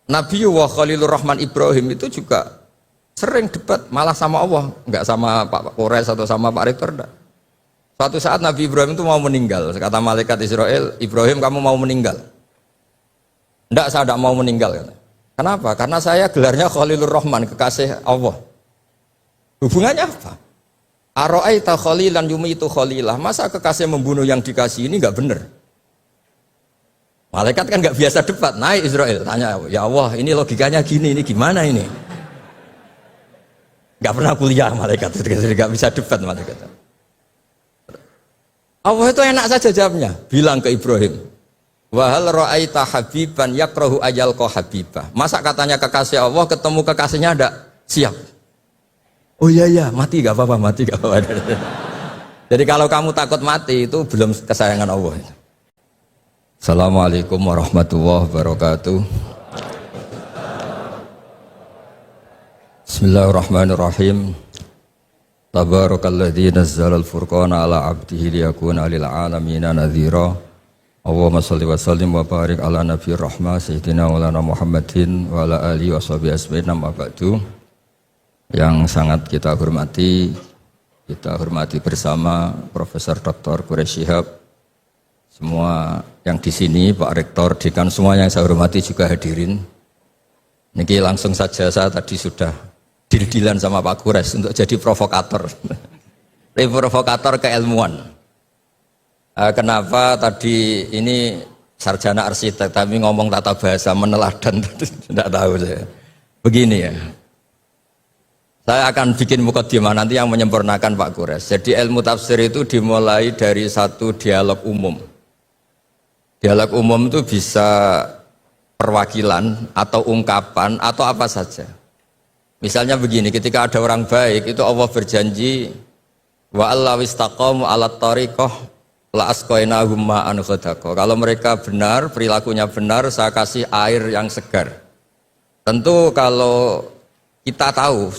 Nabi wa Khalilur Rahman Ibrahim itu juga sering debat, malah sama Allah, enggak sama Pak Kores atau sama Pak Rektor, enggak. Suatu saat Nabi Ibrahim itu mau meninggal, kata malaikat Israel, Ibrahim kamu mau meninggal? Enggak, saya enggak mau meninggal. Kenapa? Karena saya gelarnya Khalilur Rahman, kekasih Allah. Hubungannya apa? Aro'aita khalilan yumitu khalilah, masa kekasih membunuh yang dikasih ini enggak benar? Malaikat kan enggak biasa debat, naik Israel, tanya, ya Allah ini logikanya gini, ini gimana ini? Enggak pernah kuliah malaikat, enggak bisa debat malaikat. Allah itu enak saja jawabnya, bilang ke Ibrahim, wahal ra'aita habiban yakrahu ayalqa habibah. Masa katanya kekasih Allah ketemu kekasihnya ada siap. Oh iya mati gak apa-apa, mati gak apa-apa. Jadi kalau kamu takut mati itu belum kesayangan Allah. Assalamualaikum warahmatullahi wabarakatuh. Bismillahirrahmanirrahim. Tabarakalladzi nazzala al-furqana ala 'abdihi liyakuna lil 'alamina nadhira. Allahumma shalli wa sallim wa barik ala nabiyir rahmah sayyidina Maulana Muhammadin wa ala alihi washabihi ajmain. Amma ba'du. Yang sangat kita hormati bersama Profesor Dr. Quraish Shihab, semua yang di sini, Pak Rektor, Dekan, semua yang saya hormati juga hadirin. Niki langsung saja, saya tadi sudah deal-dealan sama Pak Quraish untuk jadi provokator. Provokator keilmuan. Kenapa tadi ini sarjana arsitek tapi ngomong tata bahasa meneladan, tidak tahu saya. Begini ya. Saya akan bikin mukadimah nanti yang menyempurnakan Pak Quraish. Jadi ilmu tafsir itu dimulai dari satu dialog umum. Dialog umum itu bisa perwakilan atau ungkapan atau apa saja. Misalnya begini, ketika ada orang baik itu Allah berjanji wa allaw istaqamu 'alat thariqah la asqainahum ma'an ghadaqa. Kalau mereka benar, perilakunya benar, saya kasih air yang segar. Tentu kalau kita tahu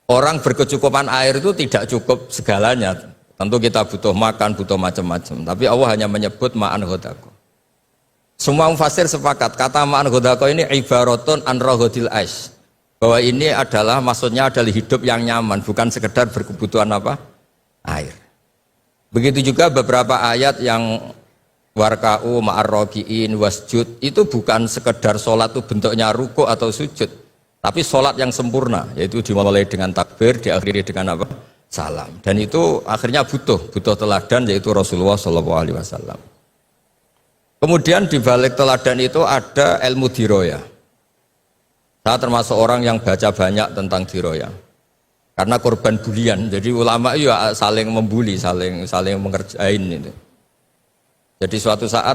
orang berkecukupan air itu tidak cukup segalanya. Tentu kita butuh makan, butuh macam-macam. Tapi Allah hanya menyebut ma'an ghadaqa. Semua mufassir sepakat kata ma'an ghadaqa ini ibaratun an raghadil ais. Bahwa ini adalah maksudnya adalah hidup yang nyaman, bukan sekedar berkebutuhan apa? Air. Begitu juga beberapa ayat yang warka'u ma'arroki'in wasjud itu bukan sekedar sholat itu bentuknya ruku atau sujud, tapi sholat yang sempurna, yaitu dimulai dengan takbir, diakhiri dengan apa? Salam. Dan itu akhirnya butuh teladan, yaitu Rasulullah SAW. Kemudian di balik teladan itu ada ilmu diroyah. Saya termasuk orang yang baca banyak tentang diroyah. Karena korban bulian, jadi ulama itu ya saling membuli, saling mengerjain itu. Jadi suatu saat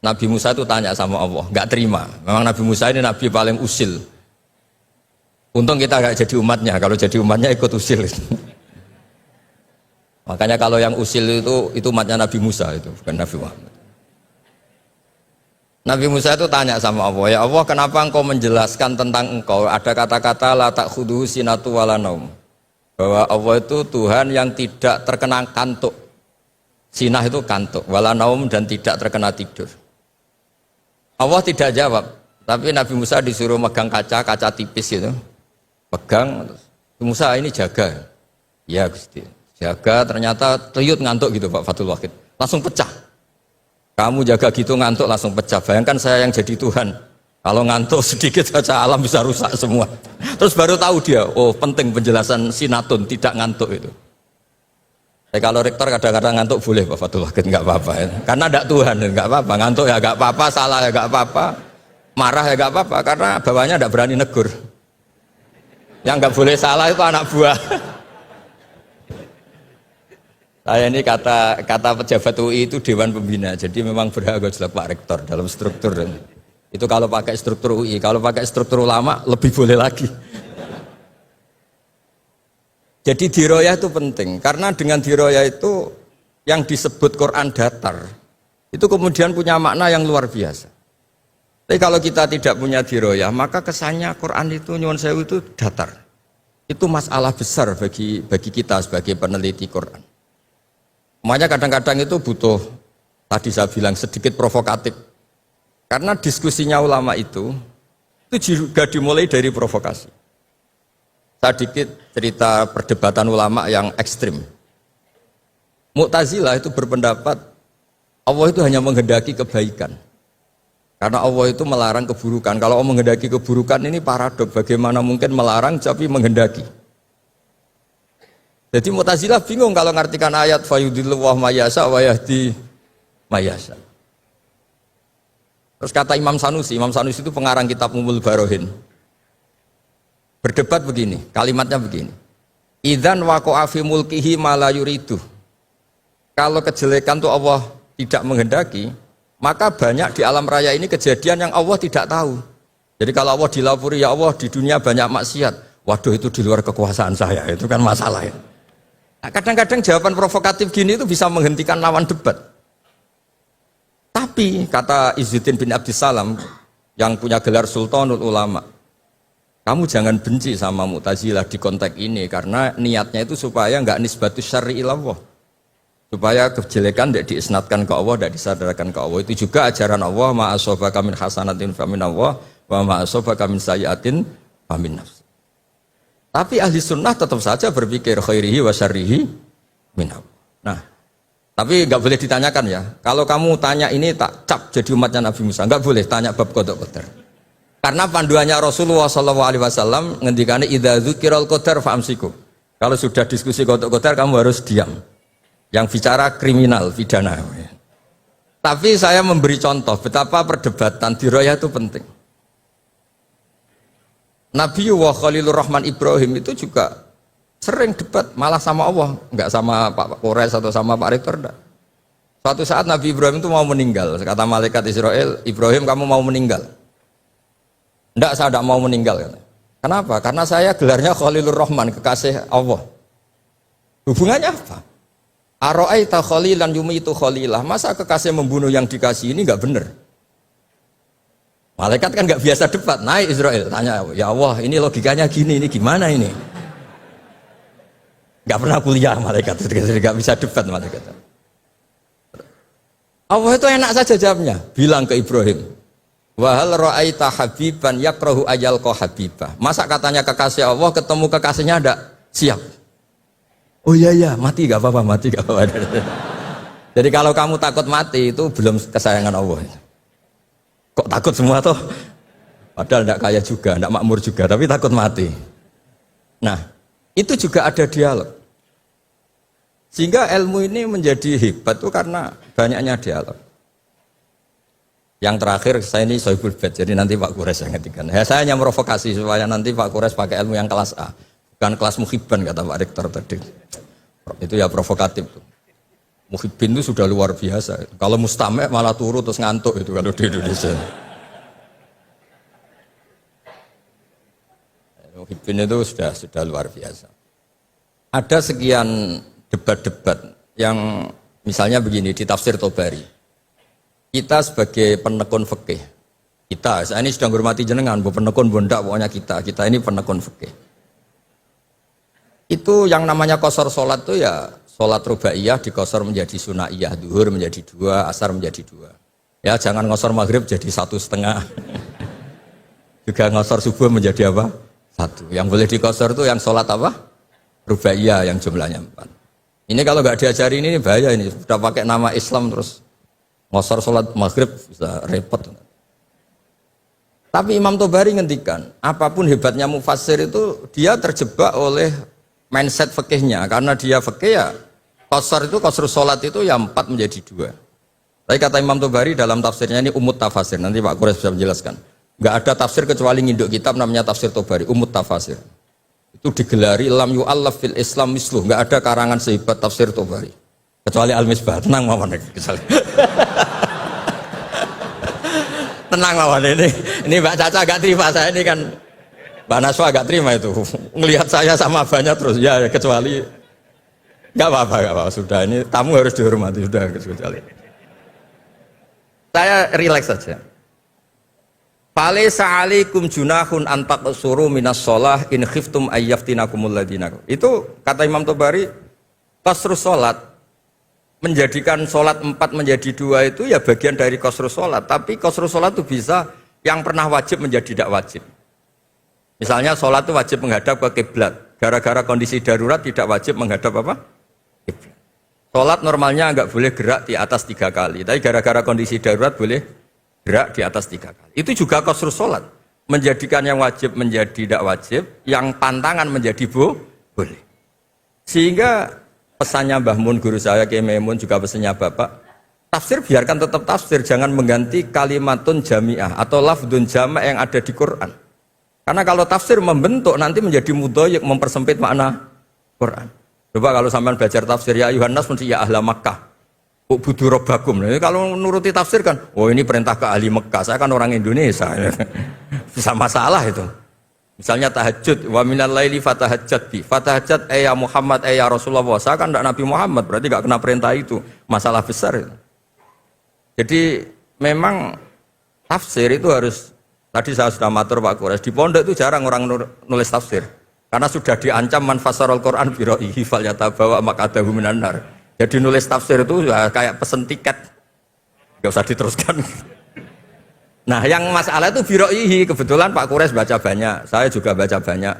Nabi Musa itu tanya sama Allah, nggak terima. Memang Nabi Musa ini Nabi paling usil. Untung kita nggak jadi umatnya, kalau jadi umatnya ikut usil. Makanya kalau yang usil itu umatnya Nabi Musa itu, bukan Nabi Muhammad. Nabi Musa itu tanya sama Allah, ya Allah kenapa engkau menjelaskan tentang engkau ada kata-kata la ta'khudhuhu sinatu wala naum, bahwa Allah itu Tuhan yang tidak terkena kantuk. Sinah itu kantuk, wala naum dan tidak terkena tidur. Allah tidak jawab, tapi Nabi Musa disuruh megang kaca tipis itu. Pegang, Musa ini jaga. Ya Gusti, jaga, ternyata tuyut ngantuk gitu Pak Fathul Wahid. Langsung pecah. Kamu jaga gitu ngantuk langsung pecah. Bayangkan saya yang jadi Tuhan. Kalau ngantuk sedikit saja alam bisa rusak semua. Terus baru tahu dia, oh penting penjelasan sinatun, tidak ngantuk itu. Kalau rektor kadang-kadang ngantuk boleh Pak Fathul Wahid, nggak apa-apa ya. Karena tidak Tuhan, nggak apa-apa. Ngantuk ya nggak apa-apa, salah ya nggak apa-apa, marah ya nggak apa-apa. Karena bawahnya tidak berani negur. Yang nggak boleh salah itu anak buah. Saya ini kata pejabat UI itu Dewan Pembina, jadi memang berhak jelek Pak Rektor dalam struktur. Itu kalau pakai struktur UI, kalau pakai struktur ulama lebih boleh lagi. Jadi diroyah itu penting, karena dengan diroyah itu yang disebut Quran datar, itu kemudian punya makna yang luar biasa. Tapi kalau kita tidak punya diroyah, maka kesannya Quran itu nyuwun sewu itu datar. Itu masalah besar bagi kita sebagai peneliti Quran. Makanya kadang-kadang itu butuh, tadi saya bilang sedikit provokatif. Karena diskusinya ulama itu Itu juga dimulai dari provokasi. Saya dikit cerita perdebatan ulama yang ekstrim. Mu'tazilah itu berpendapat Allah itu hanya menghendaki kebaikan. Karena Allah itu melarang keburukan. Kalau Allah menghendaki keburukan ini paradok. Bagaimana mungkin melarang tapi menghendaki. Jadi Mu'tazilah bingung kalau ngartikan ayat fayudillu wa mayasa wa yahdi mayasa. Terus kata Imam Sanusi itu pengarang kitab Ummul Barohin. Berdebat begini, kalimatnya begini. Idzan waqa'a fi mulkihi ma la yuridu. Kalau kejelekan itu Allah tidak menghendaki, maka banyak di alam raya ini kejadian yang Allah tidak tahu. Jadi kalau Allah dilapuri, ya Allah di dunia banyak maksiat. Waduh itu di luar kekuasaan saya, itu kan masalah ya. Nah, kadang-kadang jawaban provokatif gini itu bisa menghentikan lawan debat. Tapi kata Izzuddin bin Abdissalam yang punya gelar Sultanul Ulama, kamu jangan benci sama Mu'tazilah di konteks ini karena niatnya itu supaya enggak nisbatus syar'i ilallah. Supaya kejelekan tidak diisnatkan ke Allah, tidak disadarkan ke Allah. Itu juga ajaran Allah, ma asabaka min hasanatin fa min Allah wa ma asabaka min sayyi'atin fa min nafsi. Tapi ahli sunnah tetap saja berpikir khairihi wa syarrihi min Allah. Nah, tapi nggak boleh ditanyakan ya. Kalau kamu tanya ini tak cap jadi umatnya Nabi Musa, nggak boleh tanya bab qada qadar. Karena panduannya Rasulullah SAW ngendikane idza dzukiral qadar famsiku. Kalau sudah diskusi qada qadar kamu harus diam. Yang bicara kriminal, pidana. Tapi saya memberi contoh betapa perdebatan di Roya itu penting. Nabi wa Khalilur Rahman Ibrahim itu juga sering debat malah sama Allah, enggak sama Pak Kores atau sama Pak Rektor enggak. Suatu saat Nabi Ibrahim itu mau meninggal, kata malaikat Israel, Ibrahim kamu mau meninggal. Enggak, saya enggak mau meninggal. Kenapa? Karena saya gelarnya Khalilur Rahman, kekasih Allah. Hubungannya apa? Aro'aita khalilan yumitu khalilah. Masa kekasih membunuh yang dikasih ini enggak benar? Malaikat kan enggak biasa debat, naik Israel, tanya, ya Allah ini logikanya gini, ini gimana ini? Enggak pernah kuliah malaikat, enggak bisa debat malaikat. Allah itu enak saja jawabnya, bilang ke Ibrahim, wa hal ra'aita habiban yakrahu ayalqa habibah. Masa katanya kekasih Allah ketemu kekasihnya enggak siap? Oh iya mati enggak apa-apa, mati enggak apa-apa. Jadi kalau kamu takut mati itu belum kesayangan Allah. Kok takut semua toh? Padahal enggak kaya juga, enggak makmur juga, tapi takut mati. Nah, itu juga ada dialog. Sehingga ilmu ini menjadi hebat itu karena banyaknya dialog. Yang terakhir saya ini Sohibul Bait, jadi nanti Pak Kures yang ngertikan. Ya, saya hanya provokasi supaya nanti Pak Kures pakai ilmu yang kelas A, bukan kelas muhibban kata Pak Rektor tadi. Itu ya provokatif tuh. Muhibbin itu sudah luar biasa. Kalau mustame malah turun terus ngantuk itu kalau di Indonesia. Muhibbin itu sudah luar biasa. Ada sekian debat-debat yang misalnya begini di tafsir Tobari. Kita sebagai penekun fikih, saya ini sedang hormati jenengan, bu penekun bondak pokoknya kita ini penekun fikih. Itu yang namanya qasar sholat itu ya sholat rubaiyah dikosor menjadi sunaiyah, duhur menjadi 2, asar menjadi 2. Ya jangan ngosor maghrib jadi 1,5. Juga ngosor subuh menjadi apa? 1. Yang boleh dikosor itu yang sholat apa? Rubaiyah yang jumlahnya 4. Ini kalau nggak diajari ini bahaya ini. Sudah pakai nama Islam terus ngosor sholat maghrib bisa repot. Tapi Imam Tobari ngendikan, apapun hebatnya mufassir itu dia terjebak oleh mindset fikihnya. Karena dia fikih ya qasar itu qasrus sholat itu ya 4 menjadi 2. Tapi kata Imam Tobari dalam tafsirnya ini umut tafasir. Nanti Pak Kures bisa menjelaskan. Nggak ada tafsir kecuali nginduk kitab namanya tafsir Tobari, umut tafasir. Itu digelari lam yu'allaf fil Islam misluh, enggak ada karangan sehebat tafsir Tobari kecuali Al-Misbah. Tenang mawon kecuali. Tenang mawon ini Mbak Caca agak terima, saya ini kan Mbak Naswa agak terima itu ngelihat saya sama abahnya terus ya kecuali enggak apa-apa sudah ini tamu harus dihormati sudah kecuali. Saya rileks saja. Falaisa alaikum junahun an taqsuru minas shalah in khiftum ayyaftinakumul ladina. Itu kata Imam Tobari, qasrus salat menjadikan salat 4 menjadi 2 itu ya bagian dari qasrus salat, tapi qasrus salat itu bisa yang pernah wajib menjadi tidak wajib. Misalnya sholat itu wajib menghadap ke kiblat. Gara-gara kondisi darurat tidak wajib menghadap apa? Kiblat. Sholat normalnya nggak boleh gerak di atas 3 kali. Tapi gara-gara kondisi darurat boleh gerak di atas 3 kali. Itu juga qasrus sholat. Menjadikan yang wajib menjadi tidak wajib, yang pantangan menjadi boleh. Sehingga pesannya Mbah Mun, guru saya Kiai Maimun, juga pesannya Bapak, tafsir biarkan tetap tafsir, jangan mengganti kalimatun jami'ah atau lafdun jama' yang ada di Quran. Karena kalau tafsir membentuk nanti menjadi mudhoyik, mempersempit makna Quran. Coba kalau sampean belajar tafsir ya ayuhan nas mesti ya ahla Makkah. Ubudu rabbakum. Nah, kalau nuruti tafsir kan, oh ini perintah ke ahli Mekah, saya kan orang Indonesia. Bisa masalah itu. Misalnya tahajud, wa minal laili fatahajjat bi. Fatahajjat ya Muhammad ya Rasulullah. Saya kan tidak Nabi Muhammad, berarti enggak kena perintah itu. Masalah besar itu. Jadi memang tafsir itu harus, tadi saya sudah matur Pak Quraisy, di pondok itu jarang orang nulis tafsir. Karena sudah diancam man fasarul Quran bi ra'yihi falyatabawa maq'adahu minan nar. Jadi nulis tafsir itu ya kayak pesen tiket. Enggak usah diteruskan. Nah, yang masalah itu bi ra'yihi, kebetulan Pak Quraisy baca banyak, saya juga baca banyak.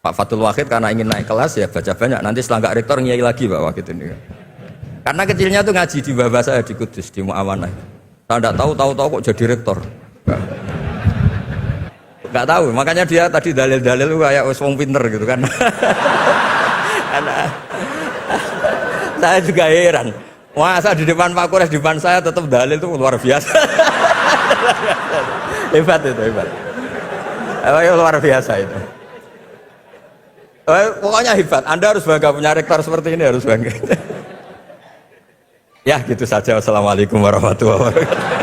Pak Fatul Wahid karena ingin naik kelas ya baca banyak. Nanti setelah enggak rektor ngiyai lagi Pak Wahid ini. Karena kecilnya tuh ngaji di bawah saya di Kudus, di Muawanah. Saya tidak tahu kok jadi rektor. Enggak tahu, makanya dia tadi dalil-dalil itu kayak wong pinter gitu kan. Karena saya juga heran. Masa di depan Pak Quraisy, di depan saya tetap dalil itu luar biasa. Hebat itu, hebat. Luar biasa itu. Pokoknya hebat. Anda harus bangga punya rektor seperti ini, harus bangga. Ya gitu saja. Wassalamualaikum warahmatullahi wabarakatuh.